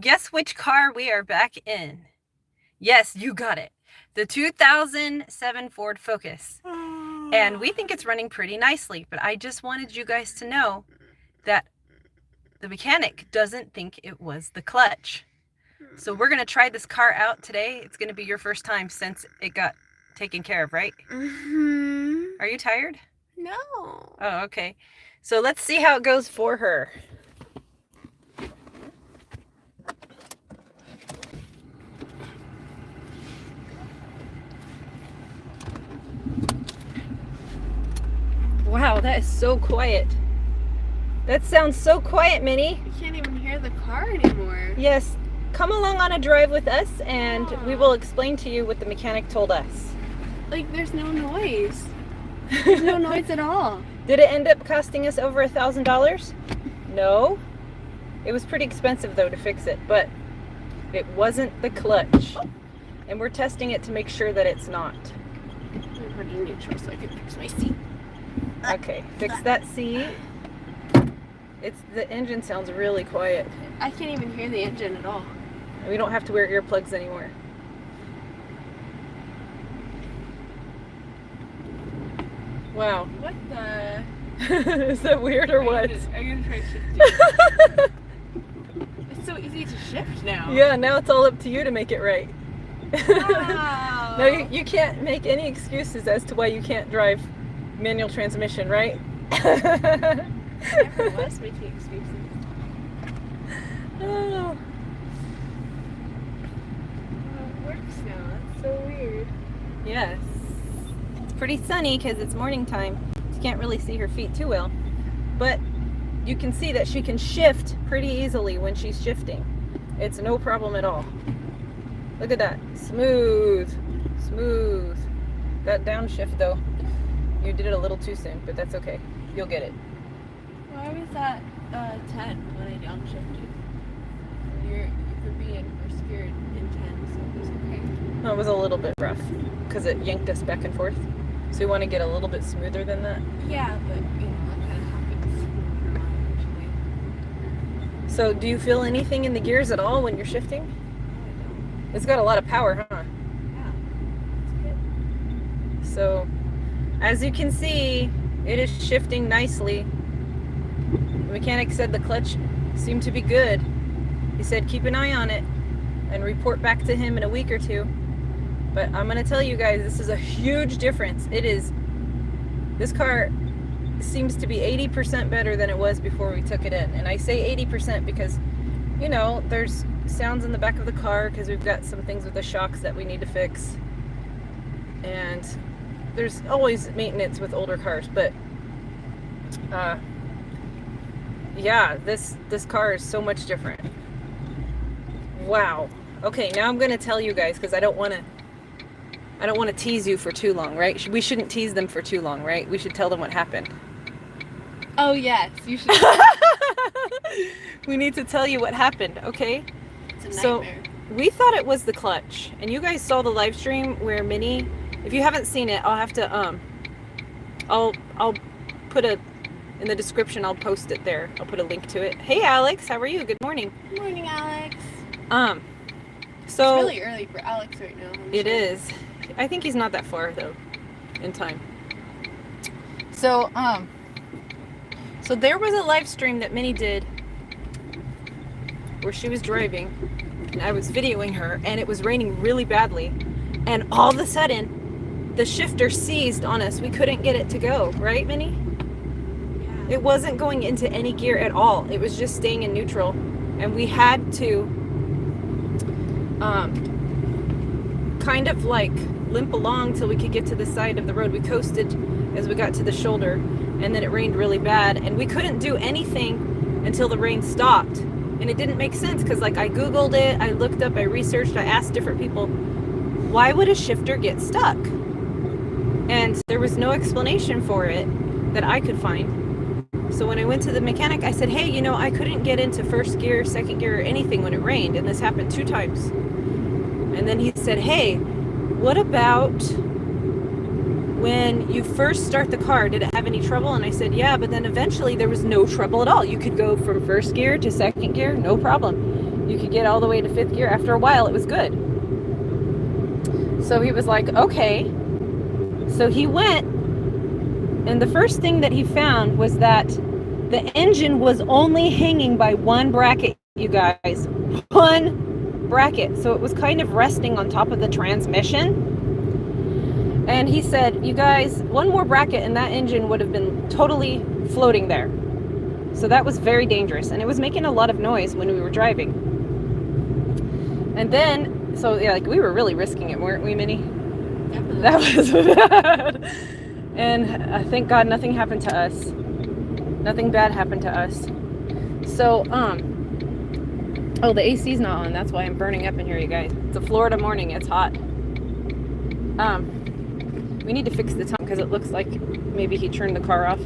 guess which car we are back in? Yes, you got it. The 2007 Ford Focus. And we think it's running pretty nicely, but I just wanted you guys to know that the mechanic doesn't think it was the clutch. So we're going to try this car out today. It's going to be your first time since it got taken care of, right? Mm-hmm. Are you tired? No. Oh, okay. So let's see how it goes for her. Wow, that is so quiet. That sounds so quiet, Minnie. I can't even hear the car anymore. Yes, come along on a drive with us and we will explain to you what the mechanic told us. Like, there's no noise. There's no noise at all. Did it end up costing us over $1,000? No. It was pretty expensive though to fix it, but it wasn't the clutch. And we're testing it to make sure that it's not. I'm putting neutral so I can fix my seat. Okay, fix that seat. The engine sounds really quiet. I can't even hear the engine at all. We don't have to wear earplugs anymore. Wow. What the? Is that weird or what? I'm gonna try shifting. It's so easy to shift now. Yeah, now it's all up to you to make it right. Wow. No, you can't make any excuses as to why you can't drive manual transmission, right? I never was making excuses. Oh. It works now. That's so weird. Yes. It's pretty sunny because it's morning time. You can't really see her feet too well. But you can see that she can shift pretty easily when she's shifting. It's no problem at all. Look at that. Smooth. Smooth. That downshift though, you did it a little too soon, but that's okay. You'll get it. Why was that 10 when I downshifted? You're for being first gear in 10, so it was okay. No, it was a little bit rough because it yanked us back and forth. So we want to get a little bit smoother than that. Yeah, but you know, that kind of happens usually. So do you feel anything in the gears at all when you're shifting? No, I don't. It's got a lot of power, huh? Yeah, that's good. So as you can see, it is shifting nicely. The mechanic said the clutch seemed to be good. He said keep an eye on it and report back to him in a week or two. But I'm going to tell you guys, this is a huge difference. This car seems to be 80% better than it was before we took it in. And I say 80% because, you know, there's sounds in the back of the car because we've got some things with the shocks that we need to fix. And there's always maintenance with older cars, but yeah, this car is so much different. Wow. Okay, now I'm going to tell you guys because I don't want to tease you for too long, right? We shouldn't tease them for too long, right? We should tell them what happened. Oh yes, you should. We need to tell you what happened, okay? It's a nightmare. So we thought it was the clutch, and you guys saw the live stream where Minnie, if you haven't seen it, I'll have to I'll put in the description. I'll post it there. I'll put a link to it. Hey Alex, how are you? Good morning. Good morning, Alex. So It's really early for Alex right now. It is. I think he's not that far though in time. So so there was a live stream that Minnie did where she was driving and I was videoing her and it was raining really badly and all of a sudden the shifter seized on us. We couldn't get it to go, right, Minnie? Yeah. It wasn't going into any gear at all. It was just staying in neutral and we had to kind of like limp along till we could get to the side of the road. We coasted as we got to the shoulder and then it rained really bad and we couldn't do anything until the rain stopped. And it didn't make sense because like I Googled it, I looked up, I researched, I asked different people, why would a shifter get stuck? And there was no explanation for it that I could find. So when I went to the mechanic, I said, hey, you know, I couldn't get into first gear, second gear, or anything when it rained. And this happened 2 times. And then he said, hey, what about when you first start the car? Did it have any trouble? And I said, yeah, but then eventually there was no trouble at all. You could go from first gear to second gear, no problem. You could get all the way to 5th gear. After a while, it was good. So he was like, okay. So he went, and the first thing that he found was that the engine was only hanging by one bracket, you guys. One bracket. So it was kind of resting on top of the transmission. And he said, you guys, one more bracket and that engine would have been totally floating there. So that was very dangerous. And it was making a lot of noise when we were driving. And then, so yeah, like we were really risking it, weren't we, Minnie? Definitely. That was bad. And thank God nothing happened to us. Nothing bad happened to us. So, oh, the AC's not on. That's why I'm burning up in here, you guys. It's a Florida morning. It's hot. We need to fix the time because it looks like maybe he turned the car off.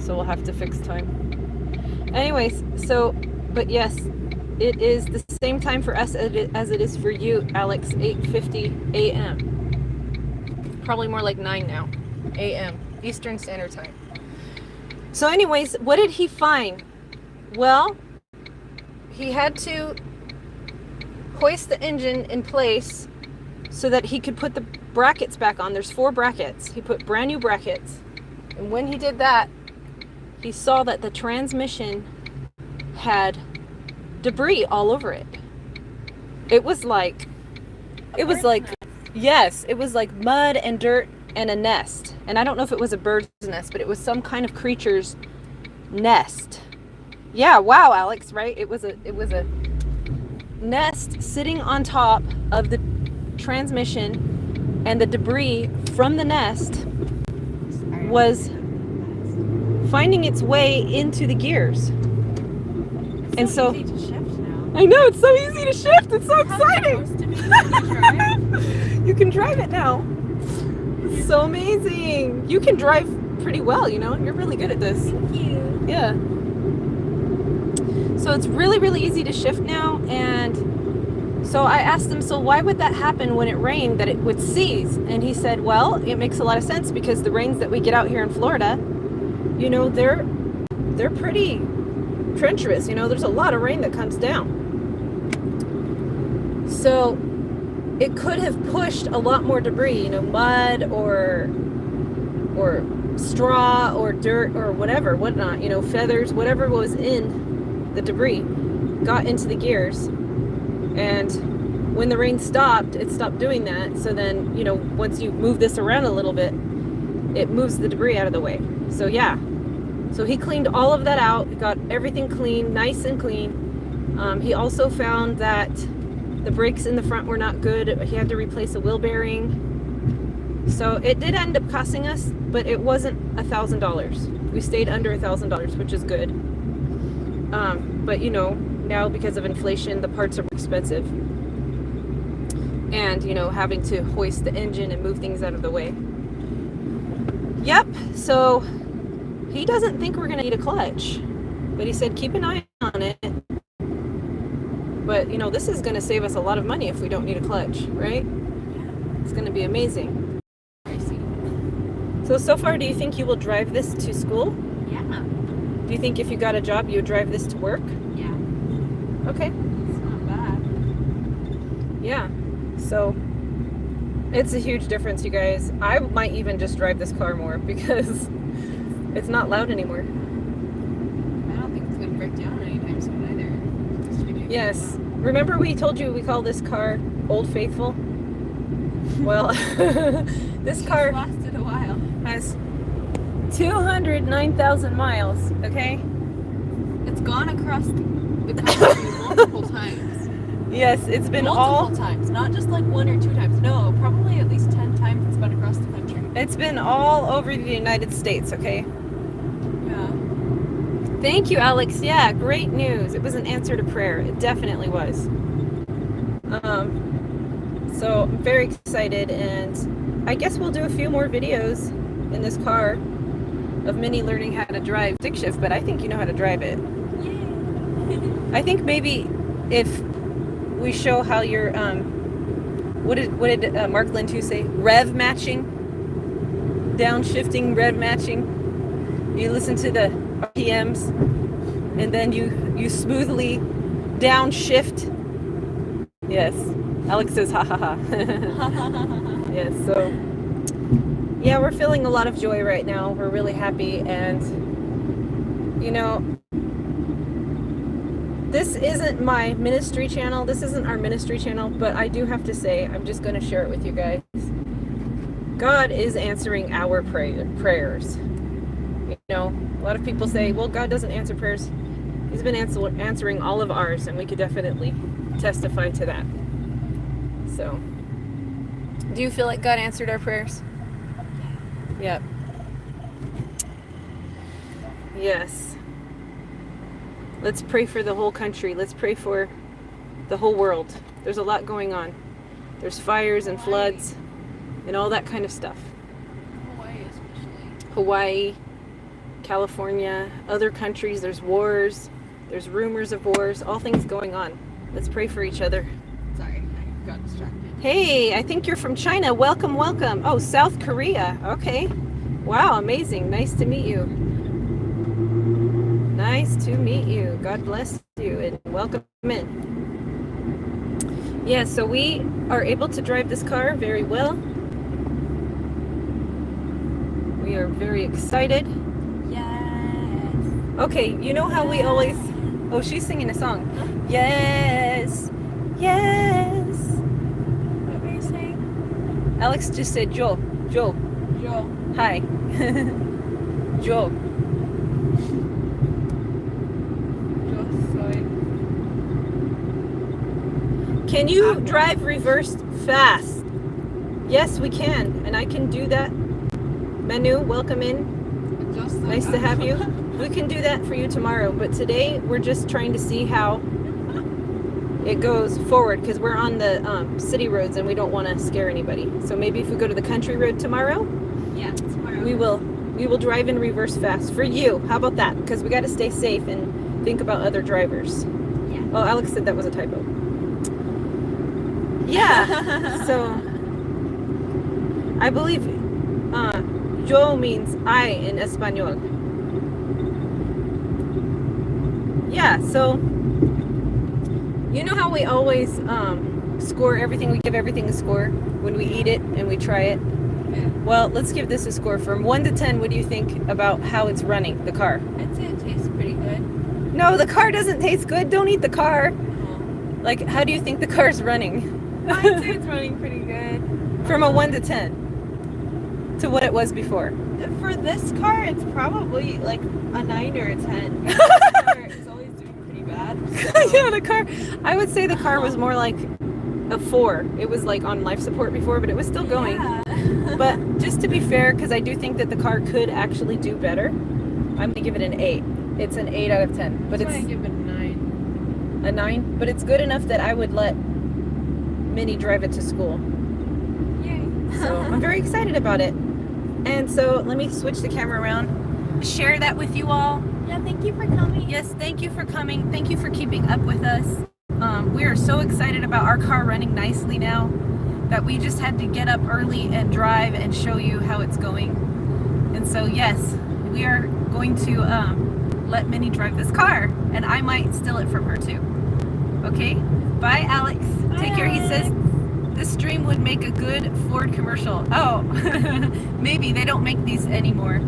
So we'll have to fix time. Anyways, so, but yes, it is the same time for us as it is for you, Alex, 8:50 a.m. Probably more like 9 now, a.m. Eastern Standard Time. So anyways, what did he find? Well, he had to hoist the engine in place so that he could put the brackets back on. There's 4 brackets. He put brand new brackets. And when he did that, he saw that the transmission had debris all over it. It was like, yes, it was like mud and dirt and a nest. And I don't know if it was a bird's nest, but it was some kind of creature's nest. Yeah, wow, Alex, right? It was a nest sitting on top of the transmission, and the debris from the nest was finding its way into the gears. And so easy to shift now. I know, it's so easy to shift. It's so How exciting. close to me can you drive? You can drive it now. It's so amazing. You can drive pretty well, you know. You're really good at this. Thank you. Yeah. So it's really, really easy to shift now. And so I asked him, so why would that happen when it rained, that it would seize? And he said, well, it makes a lot of sense because the rains that we get out here in Florida, you know, they're pretty treacherous. You know, there's a lot of rain that comes down. So it could have pushed a lot more debris, you know, mud or straw or dirt or whatnot, you know, feathers, whatever was in the debris got into the gears. And when the rain stopped, it stopped doing that. So then, you know, once you move this around a little bit, it moves the debris out of the way. So yeah. So he cleaned all of that out, got everything clean, nice and clean. He also found that the brakes in the front were not good. He had to replace a wheel bearing. So it did end up costing us, but it wasn't $1,000. We stayed under $1,000, which is good. But you know, now because of inflation, the parts are expensive. And you know, having to hoist the engine and move things out of the way. Yep, so he doesn't think we're gonna need a clutch, but he said keep an eye on it. But you know, this is gonna save us a lot of money if we don't need a clutch, right? It's gonna be amazing. So far, do you think you will drive this to school? Yeah. Do you think if you got a job, you would drive this to work? Yeah. Okay. It's not bad. Yeah. So it's a huge difference, you guys. I might even just drive this car more because it's not loud anymore. I don't think it's gonna break down anytime soon either. Just to give you a Yes. clue. Remember we told you we call this car Old Faithful? Well, this car It's lasted a while. has 209,000 miles, okay? It's gone across the country multiple times. Yes, it's been Multiple times, not just like 1 or 2 times. No, probably at least 10 times it's been across the country. it's been all over the United States, okay? Yeah. Thank you, Alex. Yeah, great news. It was an answer to prayer. It definitely was. So I'm very excited, and I guess we'll do a few more videos in this car of Minnie learning how to drive stick shift, but I think you know how to drive it. Yay. I think maybe if we show how you're, what did Mark Lintu say? Rev matching, downshifting, rev matching. You listen to the RPMs, and then you smoothly downshift. Yes. Alex says ha ha ha. Yes, so yeah, we're feeling a lot of joy right now. We're really happy, and you know, this isn't my ministry channel. This isn't our ministry channel, but I do have to say, I'm just going to share it with you guys. God is answering our prayers. You know, a lot of people say, well, God doesn't answer prayers. He's been answering all of ours, and we could definitely testify to that. So, do you feel like God answered our prayers? Yep. Yes. Let's pray for the whole country. Let's pray for the whole world. There's a lot going on. There's fires and floods and all that kind of stuff. Hawaii especially. Hawaii, California, other countries, there's wars, there's rumors of wars, all things going on. Let's pray for each other. Sorry, I got distracted. Hey, I think you're from China. Welcome, welcome. Oh, South Korea. Okay. Wow, amazing. Nice to meet you. Nice to meet you. God bless you and welcome in. Yeah, so we are able to drive this car very well. We are very excited. Yes. Okay, you know how we always... Oh, she's singing a song. Yes. Yes. What were you saying? Alex just said Joe. Joe. Joe. Hi. Joe. Can you drive reverse fast? Yes, we can, and I can do that. Manu, welcome in. Nice to have you. We can do that for you tomorrow, but today we're just trying to see how it goes forward because we're on the city roads and we don't want to scare anybody. So maybe if we go to the country road tomorrow, Yeah, tomorrow. we will drive in reverse fast for you. How about that? Because we got to stay safe and think about other drivers. Yeah. Oh, Alex said that was a typo. Yeah. So I believe yo means I in Espanol. Yeah, so you know how we always score everything, we give everything a score when we eat it and we try it? Yeah. Well, let's give this a score from 1 to 10. What do you think about how it's running, the car? I'd say it tastes pretty good. No, the car doesn't taste good. Don't eat the car. Oh. Like, how do you think the car's running? I'd say it's running pretty good. From a 1 to 10 to what it was before. For this car, it's probably like a 9 or a 10. It's always doing pretty bad. Yeah, the car. I would say the car was more like a 4. It was like on life support before, but it was still going. Yeah. But just to be fair, because I do think that the car could actually do better, I'm gonna give it an 8. It's an 8 out of 10. But That's why I it's give it a 9. a 9. But it's good enough that I would let Minnie drive it to school. Yay. So I'm very excited about it. And so let me switch the camera around. Share that with you all. Yeah, thank you for coming. Yes, thank you for coming. Thank you for keeping up with us. We are so excited about our car running nicely now that we just had to get up early and drive and show you how it's going. And so yes, we are going to let Minnie drive this car, and I might steal it from her too. Okay? Bye, Alex. Take care. He says this stream would make a good Ford commercial. Oh, maybe they don't make these anymore.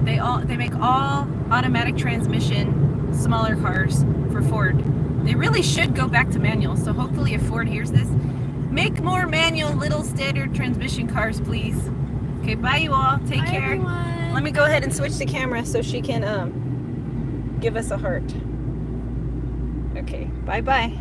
They make all automatic transmission smaller cars for Ford. They really should go back to manual. So hopefully, if Ford hears this, make more manual little standard transmission cars, please. Okay, bye you all. Take Bye, care. everyone. Let me go ahead and switch the camera so she can give us a heart. Okay, bye bye.